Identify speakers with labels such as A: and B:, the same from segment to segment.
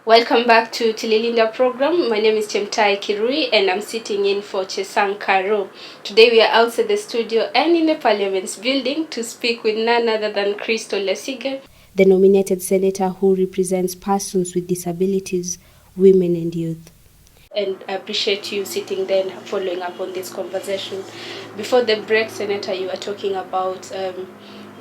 A: Welcome back to Tililinda program. My name is Chemtai Kirui and I'm sitting in for Chesang Karo. Today we are outside the studio and in the Parliament's building to speak with none other than Crystal Asige, the nominated senator who represents persons with disabilities, women and youth. And I appreciate you sitting there and following up on this conversation. Before the break, Senator, you were talking about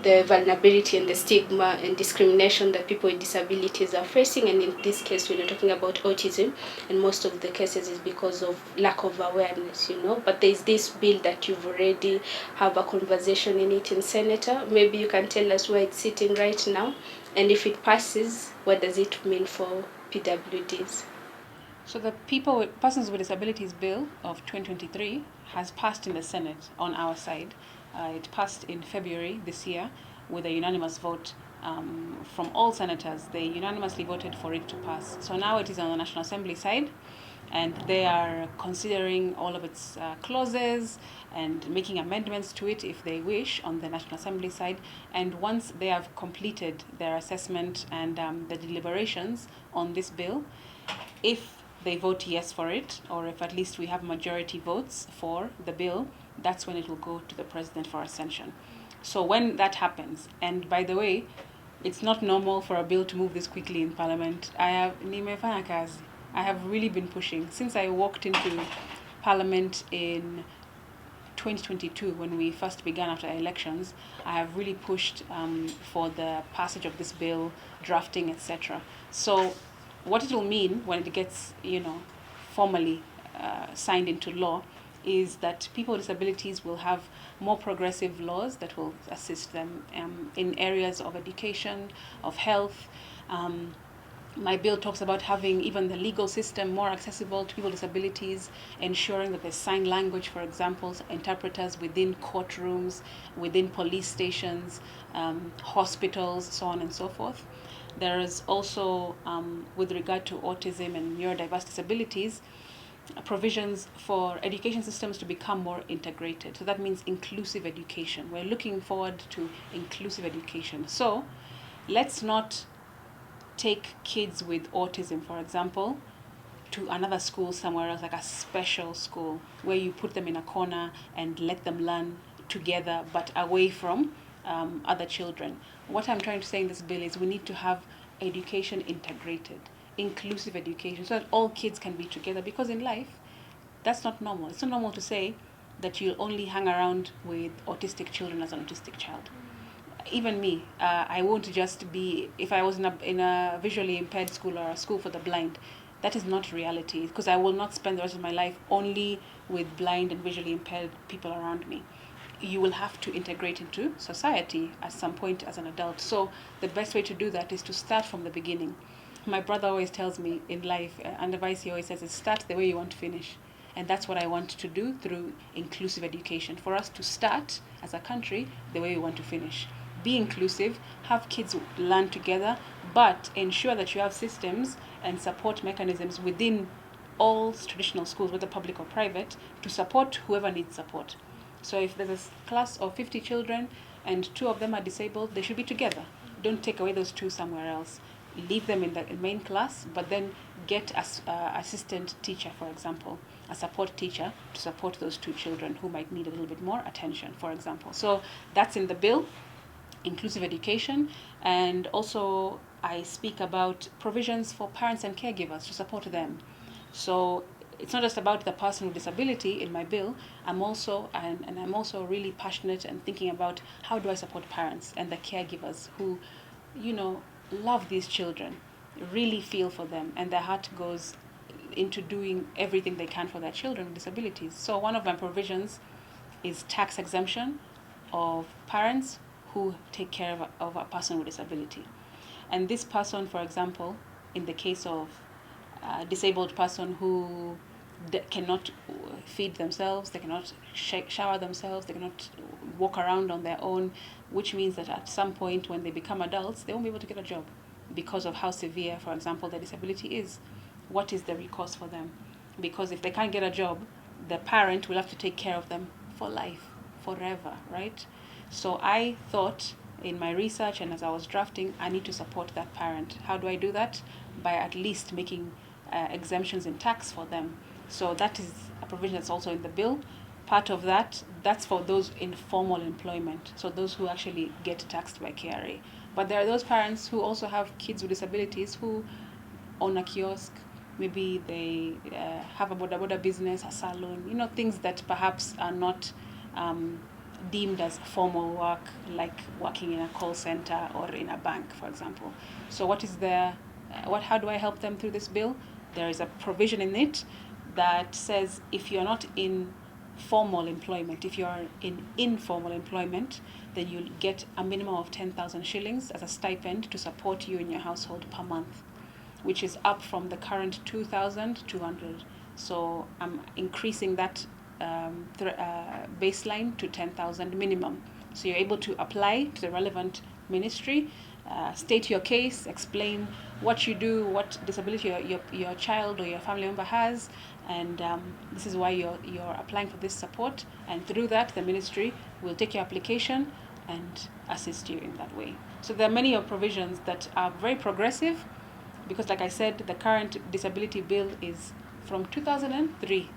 A: the vulnerability and the stigma and discrimination that people with disabilities are facing. And in this case, we're talking about autism, and most of the cases is because of lack of awareness, But there's this bill that you've already have a conversation in it in Senator. Maybe you can tell us where it's sitting right now, and if it passes, what does it mean for PWDs?
B: So the Persons with Disabilities Bill of 2023 has passed in the Senate on our side. It passed in February this year with a unanimous vote from all senators. They unanimously voted for it to pass. So now it is on the National Assembly side, and they are considering all of its clauses and making amendments to it if they wish on the National Assembly side. And once they have completed their assessment and the deliberations on this bill, if they vote yes for it, or if at least we have majority votes for the bill, that's when it will go to the president for ascension. So when that happens, and by the way, it's not normal for a bill to move this quickly in Parliament. I have really been pushing since I walked into Parliament in 2022 when we first began after elections. I have really pushed for the passage of this bill, drafting, etc. So what it will mean when it gets, formally signed into law is that people with disabilities will have more progressive laws that will assist them in areas of education, of health. My bill talks about having even the legal system more accessible to people with disabilities, ensuring that there's sign language, for example, interpreters within courtrooms, within police stations, hospitals, so on and so forth. There is also, with regard to autism and neurodiverse disabilities, provisions for education systems to become more integrated. So that means inclusive education. We're looking forward to inclusive education. So let's not take kids with autism, for example, to another school somewhere else, like a special school, where you put them in a corner and let them learn together, but away from other children. What I'm trying to say in this bill is we need to have education integrated, inclusive education, so that all kids can be together, because in life, that's not normal. It's not normal to say that you'll only hang around with autistic children as an autistic child. Even me, I won't just be, if I was in a visually impaired school or a school for the blind, that is not reality, because I will not spend the rest of my life only with blind and visually impaired people around me. You will have to integrate into society at some point as an adult. So the best way to do that is to start from the beginning. My brother always tells me in life, and advice he always says is start the way you want to finish. And that's what I want to do through inclusive education, for us to start as a country the way we want to finish. Be inclusive, have kids learn together, but ensure that you have systems and support mechanisms within all traditional schools, whether public or private, to support whoever needs support. So if there's a class of 50 children and 2 of them are disabled, they should be together. Don't take away those 2 somewhere else. Leave them in the main class, but then get an assistant teacher, for example, a support teacher to support those 2 children who might need a little bit more attention, for example. So that's in the bill, inclusive education. And also I speak about provisions for parents and caregivers to support them. So it's not just about the person with disability in my bill. I'm also really passionate and thinking about how do I support parents and the caregivers who, love these children, really feel for them, and their heart goes into doing everything they can for their children with disabilities. So one of my provisions is tax exemption of parents who take care of a person with disability. And this person, for example, in the case of a disabled person who cannot feed themselves, they cannot shower themselves, they cannot walk around on their own, which means that at some point when they become adults, they won't be able to get a job because of how severe, for example, their disability is. What is the recourse for them? Because if they can't get a job, the parent will have to take care of them for life, forever, right? So I thought in my research and as I was drafting, I need to support that parent. How do I do that? by at least making exemptions in tax for them. So that is a provision that's also in the bill. Part of that's for those in formal employment, so those who actually get taxed by KRA. But there are those parents who also have kids with disabilities who own a kiosk, maybe they have a boda business, a salon, things that perhaps are not deemed as formal work, like working in a call center or in a bank, for example. So how do I help them through this bill? There is a provision in it that says if you're not in formal employment, if you're in informal employment, then you'll get a minimum of 10,000 shillings as a stipend to support you and your household per month, which is up from the current 2,200. So I'm increasing that baseline to 10,000 minimum. So you're able to apply to the relevant ministry, state your case, explain what you do, what disability your child or your family member has, and this is why you're applying for this support. And through that, the ministry will take your application and assist you in that way. So there are many provisions that are very progressive, because like I said, the current disability bill is from 2003.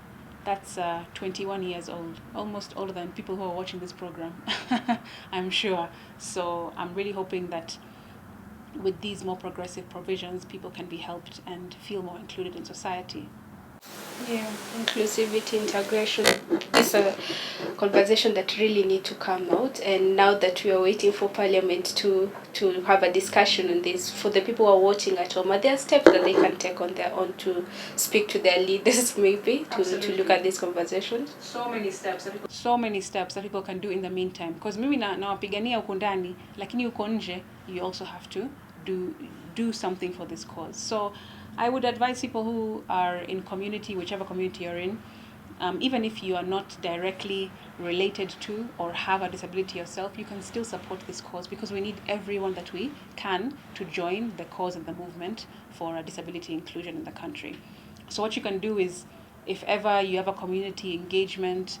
B: That's 21 years old, almost older than people who are watching this program, I'm sure. So I'm really hoping that with these more progressive provisions, people can be helped and feel more included in society.
A: Yeah, inclusivity, integration is a conversation that really need to come out. And now that we are waiting for Parliament to have a discussion on this, for the people who are watching at home, are there steps that they can take on their own to speak to their leaders, maybe, to look at this conversation?
B: So many steps that people can do in the meantime. Because mimi nawapigania huko ndani, lakini huko nje, you also have to do something for this cause. So I would advise people who are in community, whichever community you're in, even if you are not directly related to or have a disability yourself, you can still support this cause, because we need everyone that we can to join the cause and the movement for a disability inclusion in the country. So what you can do is, if ever you have a community engagement,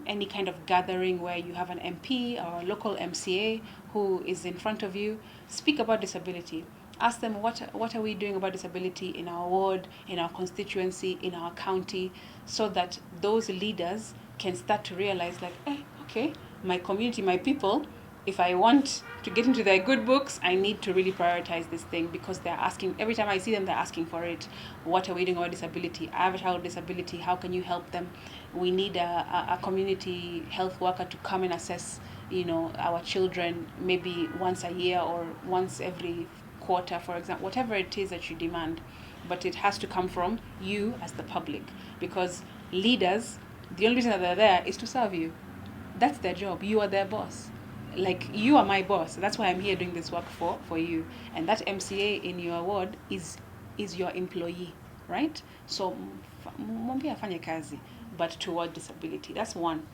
B: any kind of gathering where you have an MP or a local MCA who is in front of you, speak about disability. Ask them what are we doing about disability in our ward, in our constituency, in our county, so that those leaders can start to realize, like, okay, my community, my people, if I want to get into their good books, I need to really prioritize this thing, because they're asking, every time I see them, they're asking for it. What are we doing about disability? I have a child with disability. How can you help them? We need a community health worker to come and assess, our children, maybe once a year or once every quarter, for example, whatever it is that you demand. But it has to come from you as the public, because leaders, the only reason that they're there is to serve you. That's their job. You are their boss. Like, you are my boss. That's why I'm here doing this work for you. And that MCA in your ward is your employee, right? So mwambie afanye kazi, but toward disability. That's one.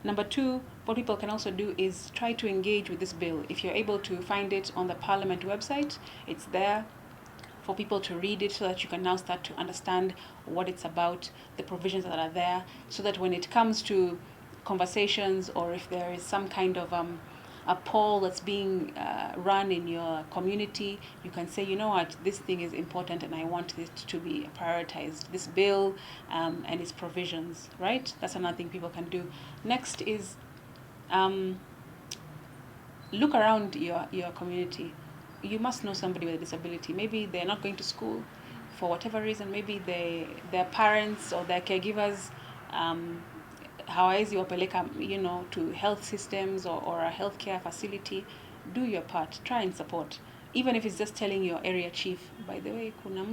B: Number two, what people can also do is try to engage with this bill. If you're able to find it on the Parliament website, it's there for people to read it, so that you can now start to understand what it's about, the provisions that are there, so that when it comes to conversations, or if there is some kind of a poll that's being run in your community, you can say, you know what, this thing is important and I want it to be prioritized, this bill and its provisions, right? That's another thing people can do. Next is look around your community. You must know somebody with a disability. Maybe they're not going to school for whatever reason. Maybe their parents or their caregivers hawawezi wapeleka, to health systems or a healthcare facility. Do your part. Try and support. Even if it's just telling your area chief, by the way, kuna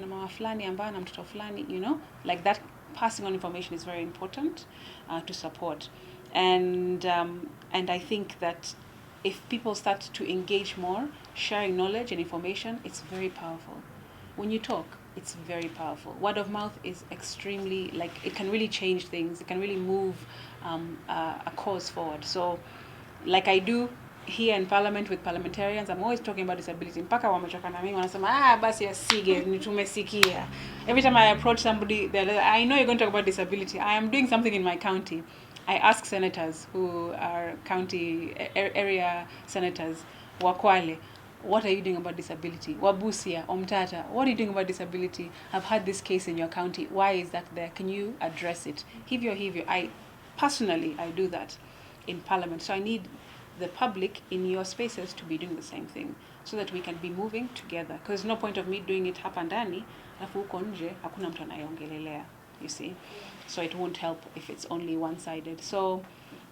B: mama fulani ambaye na mtoto fulani, like that. Passing on information is very important to support. And I think that if people start to engage more, sharing knowledge and information, it's very powerful. When you talk, it's very powerful. Word of mouth is extremely, it can really change things. It can really move a cause forward. So, like I do here in Parliament with parliamentarians, I'm always talking about disability. Mpaka wamechoka na mimi wanasema, basi Asige, tumesikia. Every time I approach somebody, they're like, I know you're going to talk about disability. I am doing something in my county. I ask senators who are county area senators, Wakwale, what are you doing about disability? Wabusia, Omtata, what are you doing about disability? I've had this case in your county. Why is that there? Can you address it? Hivyo. I do that in Parliament. So I need the public in your spaces to be doing the same thing so that we can be moving together. Because there's no point of me doing it hapa ndani, alafu huko nje, hakuna mtu anayeongelelea, you see? So it won't help if it's only one-sided. So,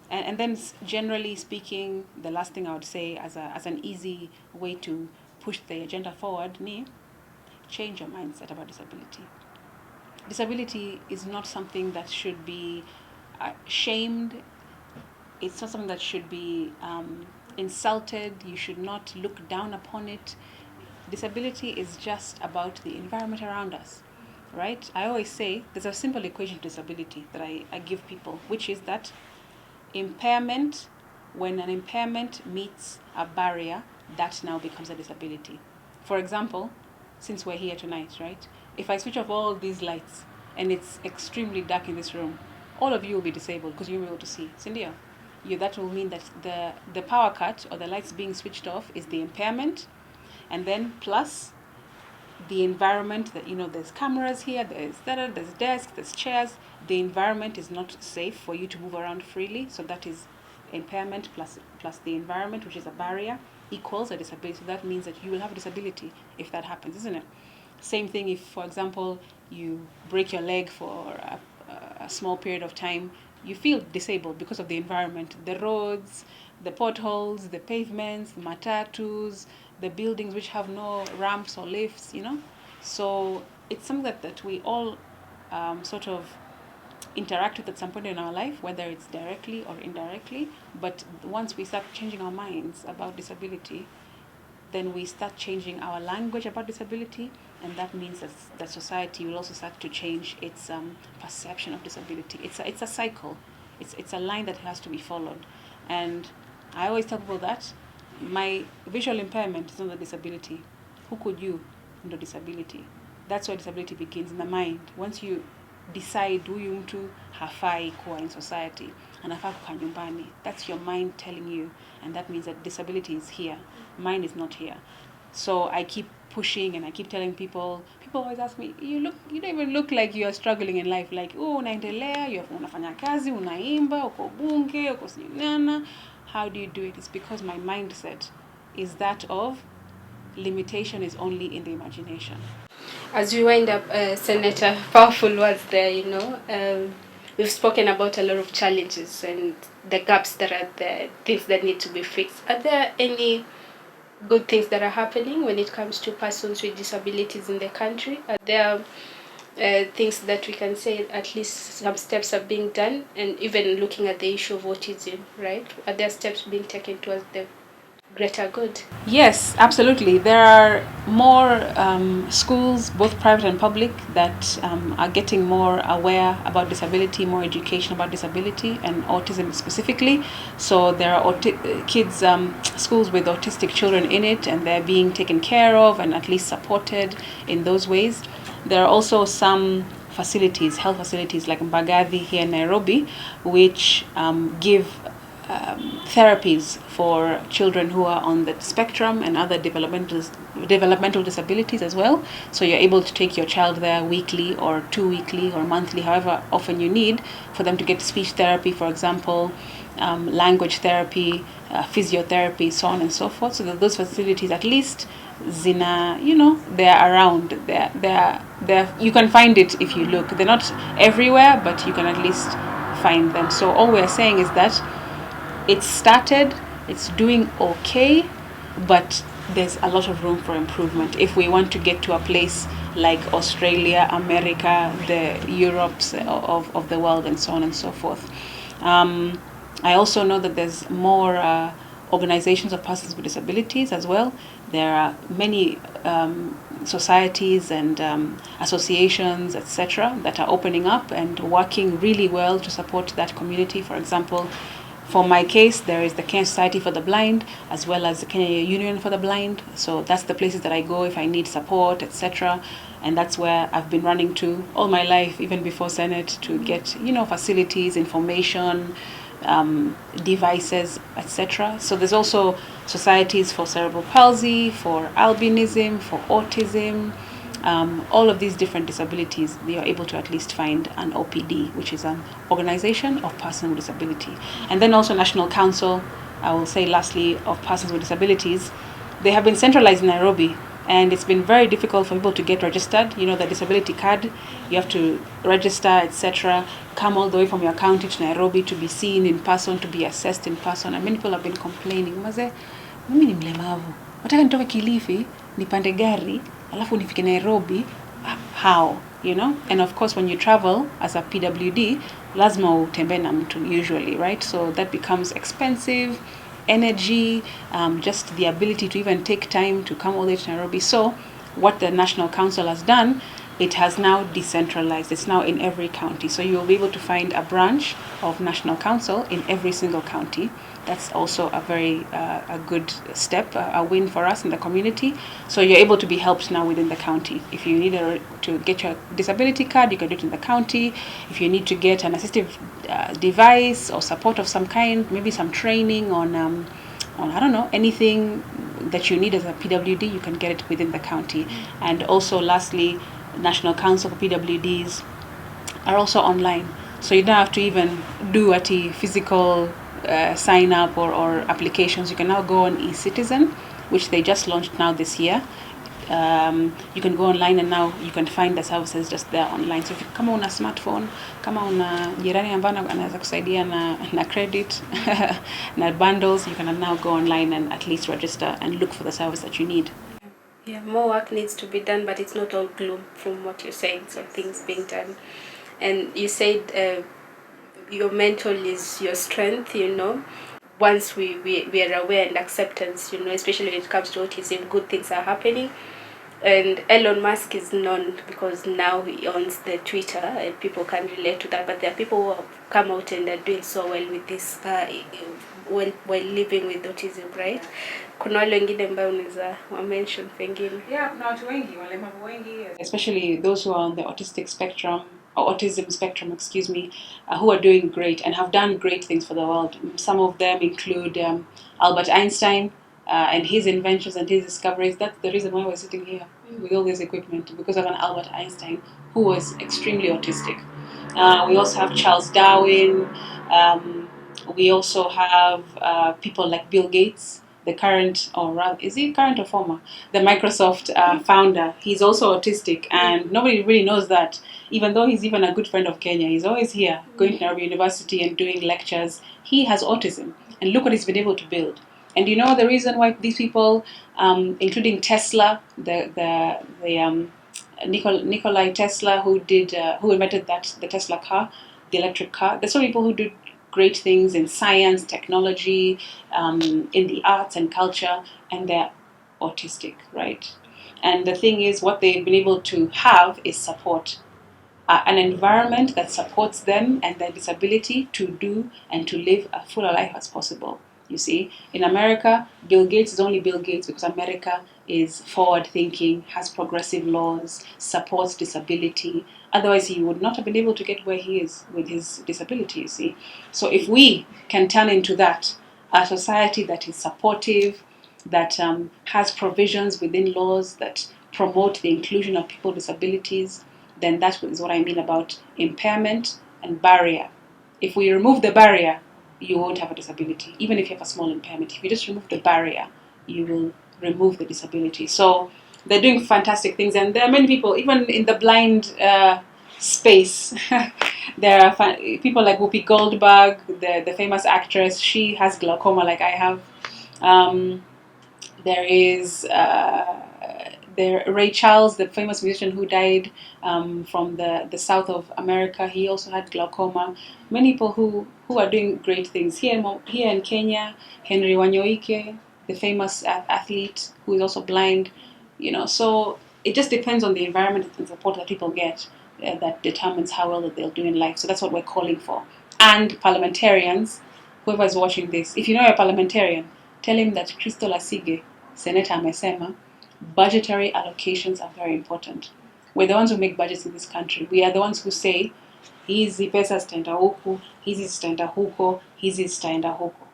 B: and then generally speaking, the last thing I would say as an easy way to push the agenda forward ni change your mindset about disability. Disability is not something that should be shamed. It's not something that should be insulted. You should not look down upon it. Disability is just about the environment around us, right? I always say there's a simple equation to disability that I give people, which is that impairment, when an impairment meets a barrier, that now becomes a disability. For example, since we're here tonight, right? If I switch off all these lights and it's extremely dark in this room, all of you will be disabled because you won't be able to see. Cindy, that will mean that the power cut or the lights being switched off is the impairment, and then plus the environment that, there's cameras here, there's desks, there's chairs. The environment is not safe for you to move around freely, so that is impairment plus the environment, which is a barrier, equals a disability. So that means that you will have a disability if that happens, isn't it? Same thing if, for example, you break your leg for a small period of time, you feel disabled because of the environment, the roads, the potholes, the pavements, the matatus, the buildings which have no ramps or lifts, So it's something that we all sort of interact with at some point in our life, whether it's directly or indirectly. But once we start changing our minds about disability, then we start changing our language about disability, and that means that society will also start to change its perception of disability. It's a cycle. It's a line that has to be followed. And I always tell people that my visual impairment is not a disability. Who could you into disability? That's where disability begins, in the mind. Once you decide huyu mtu hafai kuwa in society, anafaa kukaa nyumbani, that's your mind telling you, and that means that disability is here. Mine is not here. So I keep pushing and I keep telling people always ask me, you don't even look like you are struggling in life, like, unaendelea, unafanya kazi, unaimba, uko bunge, uko sinana. How do you do it? It's because my mindset is that of limitation is only in the imagination.
A: As we wind up, Senator, powerful words there, we've spoken about a lot of challenges and the gaps that are there, things that need to be fixed. Are there any good things that are happening when it comes to persons with disabilities in the country? Are there things that we can say at least some steps are being done? And even looking at the issue of autism, right? Are there steps being taken towards the greater good?
B: Yes, absolutely. There are more schools, both private and public, that are getting more aware about disability, more education about disability and autism specifically. So there are kids, schools with autistic children in it, and they're being taken care of and at least supported in those ways. There are also some facilities, health facilities like Mbagathi here in Nairobi, which give therapies for children who are on the spectrum and other developmental disabilities as well. So you're able to take your child there weekly or 2 weekly or monthly, however often you need, for them to get speech therapy, for example, language therapy, physiotherapy, so on and so forth. So that those facilities, at least zina, they're around. They're you can find it if you look. They're not everywhere, but you can at least find them. So all we're saying is that it's started, it's doing okay, but there's a lot of room for improvement if we want to get to a place like Australia, America, the Europes of the world, and so on and so forth. I also know that there's more organizations of persons with disabilities as well. There are many societies and associations, etc., that are opening up and working really well to support that community. For example, for my case, there is the Kenya Society for the Blind, as well as the Kenya Union for the Blind. So that's the places that I go if I need support, etc. And that's where I've been running to all my life, even before Senate, to get, facilities, information, devices, etc. So there's also societies for cerebral palsy, for albinism, for autism, all of these different disabilities. They are able to at least find an OPD, which is an organization of persons with disability. And then also National Council, I will say lastly, of persons with disabilities. They have been centralized in Nairobi, and it's been very difficult for people to get registered. You know, the disability card, you have to register, etc., come all the way from your county to Nairobi to be seen in person, to be assessed in person. And many people have been complaining, maze, mimi ni mlemavu, nataka nitoke Kilifi nipande gari alafu nifike Nairobi, how, you know? And of course, when you travel as a PWD, lazima utembee na mtu usually, right? So that becomes expensive, energy, just the ability to even take time to come all the way to Nairobi. So what the National Council has done, it has now decentralized. It's now in every county. So you'll be able to find a branch of National Council in every single county. That's also a very a good step, a win for us in the community. So you're able to be helped now within the county. If you need to get your disability card, you can do it in the county. If you need to get an assistive device or support of some kind, maybe some training on I don't know, anything that you need as a PWD, you can get it within the county. And also, lastly, National Council for PWDs are also online. So you don't have to even do a physical sign up or applications. You can now go on eCitizen, which they just launched now this year. You can go online and now you can find the services just there online. So if you, kama una smartphone, kama una jirani ambaye anaweza kusaidia na credit na bundles, you can now go online and at least register and look for the service that you need.
A: Yeah, more work needs to be done, but it's not all gloom from what you're saying. So things being done. And you said your mental is your strength, you know. Once we are aware and acceptance, you know, especially when it comes to autism, good things are happening. And Elon Musk is known because now he owns the Twitter and people can relate to that. But there are people who have come out and are doing so well with this while living with autism, right? Kuna wale wengine ambao unaweza mention pengine?
B: Yeah, kuna watu wengi, walemavu wengi, especially those who are on the autistic spectrum or autism spectrum, excuse me, who are doing great and have done great things for the world. Some of them include Albert Einstein and his inventions and his discoveries. That's the reason why we're sitting here with all this equipment, because of an Albert Einstein who was extremely autistic. We also have Charles Darwin. We also have people like Bill Gates, the current, or rather, is he current or former? The Microsoft founder. He's also autistic, and nobody really knows that. Even though he's even a good friend of Kenya, he's always here, going to Nairobi University and doing lectures. He has autism, and look what he's been able to build. And you know the reason why these people, including Tesla, the Nikola Tesla, who invented the Tesla car, the electric car. There's some people who do great things in science, technology, in the arts and culture, and they're autistic, right? And the thing is, what they've been able to have is support. An environment that supports them and their disability to do and to live as full a life as possible. You see, in America, Bill Gates is only Bill Gates because America is forward thinking, has progressive laws, supports disability. Otherwise, he would not have been able to get where he is with his disability, you see. So if we can turn into that, a society that is supportive, that has provisions within laws that promote the inclusion of people with disabilities, then that is what I mean about impairment and barrier. If we remove the barrier, you won't have a disability. Even if you have a small impairment, if you just remove the barrier, you will remove the disability. So they're doing fantastic things, and there are many people, even in the blind space. There are people like Whoopi Goldberg, the famous actress. She has glaucoma like I have. There is Ray Charles, the famous musician who died from the south of America. He also had glaucoma. Many people who are doing great things. Here in Kenya, Henry Wanyoike, the famous athlete who is also blind. You know, so it just depends on the environment and support that people get that determines how well that they'll do in life. So that's what we're calling for. And parliamentarians, whoever is watching this, if you know you're a parliamentarian, tell him that Crystal Asige, Senator amesema, budgetary allocations are very important. We're the ones who make budgets in this country. We are the ones who say hizi pesa zitaenda huku, hizi zitaenda huko, hizi zitaenda huko.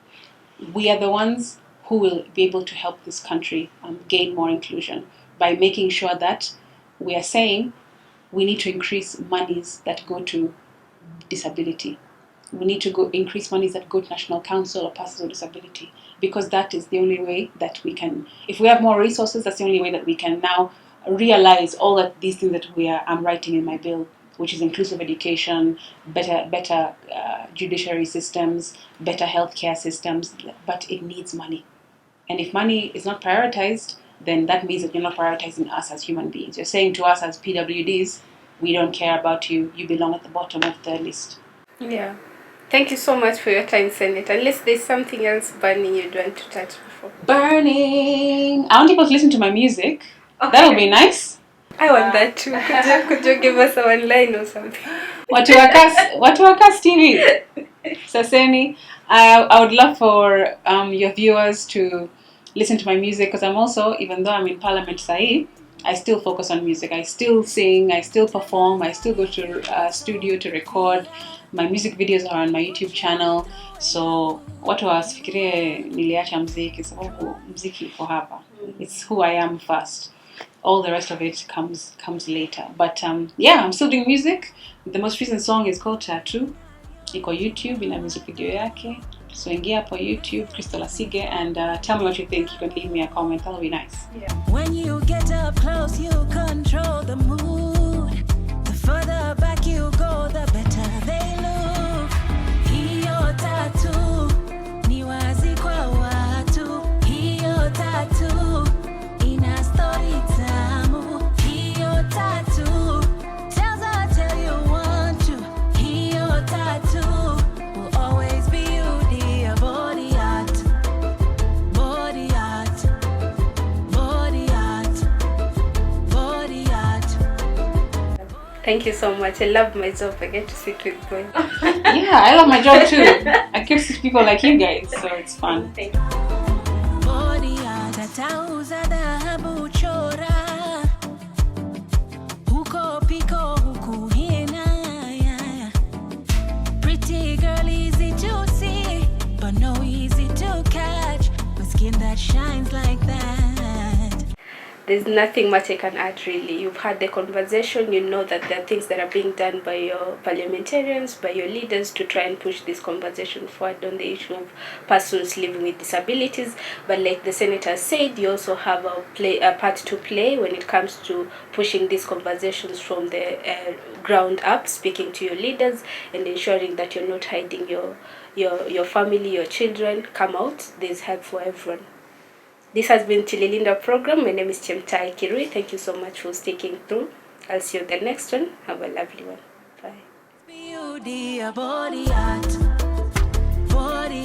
B: We are the ones who will be able to help this country gain more inclusion by making sure that we are saying we need to increase monies that go to disability. We need to increase monies that go to National Council of Persons with Disability, because that is the only way that we can, if we have more resources, that's the only way that we can now realize all of these things that I'm writing in my bill, which is inclusive education, better judiciary systems, better healthcare systems, but it needs money. And if money is not prioritized, then that means that you're not prioritizing us as human beings. You're saying to us as PWDs, we don't care about you, you belong at the bottom of the list.
A: Yeah. Thank you so much for your time, Senator. Unless there's something else burning you'd want to touch before.
B: Burning! I want people to listen to my music. Okay. That would be nice.
A: I want that too. Could you give us a one line or something?
B: Watu wakas TV. Saseni, I would love for your viewers to listen to my music, because I'm also, even though I'm in Parliament Sahi, I still focus on music. I still sing, I still perform, I still go to a studio to record. My music videos are on my YouTube channel. So watu wasifikirie niliacha mziki, sababu mziki iko hapa. It's who I am first. All the rest of it comes later. But yeah, I'm still doing music. The most recent song is called Tattoo. Iko YouTube, ina music video yake. So ingia hapo YouTube, Crystal Asige, and tell me what you think. You can leave me a comment. That'll be nice.
C: Yeah. When you get up close, you control the mood. The further back you go, the better they look. Hiyo tattoo ni wazi kwa watu. Hiyo tattoo ina story tamu. Hiyo tattoo tells I tell you want to. Hiyo tattoo will always be you, dear. Body art, body art, body art, body art.
A: Thank you so much. I love my job. I get to sit with boys.
B: Yeah, I love my job too. I get to see people like you guys, so it's fun.
A: Thank you.
C: Body art, tatauza dhahabu chora. Huko piko huku hina. Pretty girl, easy to see, but no easy to catch. With skin that shines like that.
A: There's nothing much I can add, really. You've had the conversation. You know that there are things that are being done by your parliamentarians, by your leaders, to try and push this conversation forward on the issue of persons living with disabilities. But like the senator said, you also have a part to play when it comes to pushing these conversations from the ground up, speaking to your leaders and ensuring that you're not hiding your family, your children. Come out. There's help for everyone. This has been Chililinda program. My name is Chemtai Kirui. Thank you so much for sticking through. I'll see you the next one. Have a lovely one. Bye.
C: Beauty, body art, body